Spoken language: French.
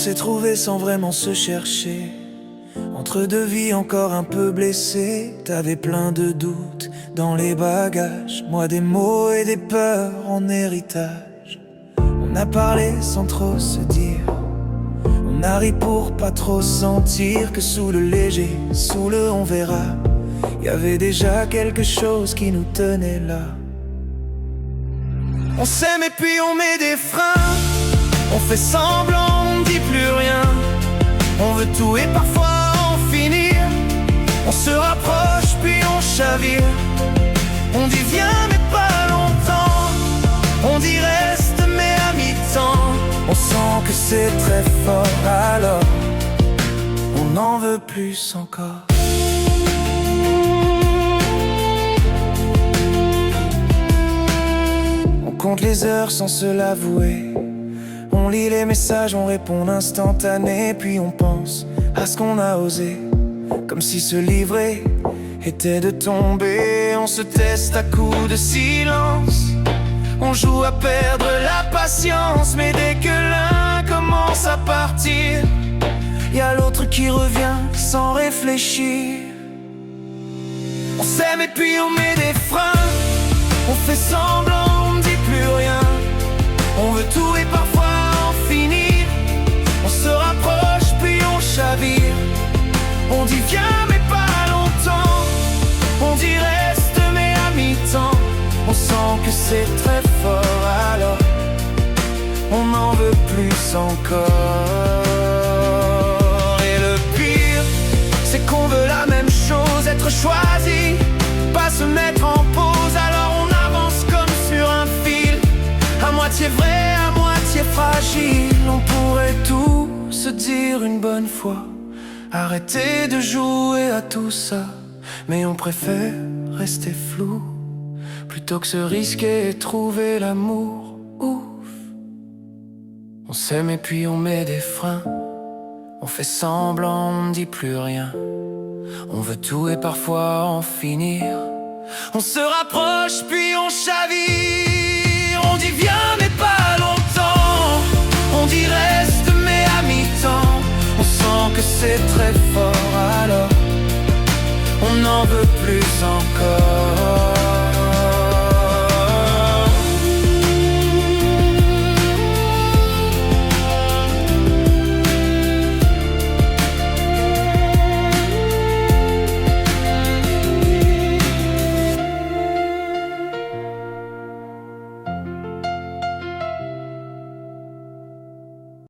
s'est trouvé sans vraiment se chercher. Entre deux vies encore un peu blessées, t'avais plein de doutes dans les bagages, moi des mots et des peurs en héritage. On a parlé sans trop se dire, on a ri pour pas trop sentir que sous le léger, sous le on verra, y avait déjà quelque chose qui nous tenait là. On s'aime et puis on met des freins, on fait semblant, on ne dit plus rien. On veut tout et parfois en finir. On se rapproche puis on chavire. On dit viens mais pas longtemps. On dit reste mais à mi-temps. On sent que c'est très fort alors on en veut plus encore. On compte les heures sans se l'avouer. On lit les messages, on répond instantané. Puis on pense à ce qu'on a osé, comme si se livrer était de tomber. On se teste à coups de silence. On joue à perdre la patience. Mais dès que l'un commence à partir, y a l'autre qui revient sans réfléchir. On s'aime et puis on met des freins. On fait semblant, on ne dit plus rien. On veut tout et parfois en finir. On se rapproche puis on chavire. On dit viens mais pas longtemps. On dit reste mais à mi-temps. On sent que c'est très fort alors on en veut plus encore. Et le pire, c'est qu'on veut la même chose, être choisi, pas se mettre en pause. Alors on avance comme sur un fil, à moitié vrai, à moitié fragile. On pourrait tout se dire une bonne fois, arrêter de jouer à tout ça. Mais on préfère rester flou, plutôt que se risquer et trouver l'amour. Ouf. On s'aime et puis on met des freins. On fait semblant, on ne dit plus rien. On veut tout et parfois en finir. On se rapproche puis on chavire. On dit viens mais pas longtemps. On dit reste mais à mi-temps. On sent que c'est très fort alors on n'en veut plus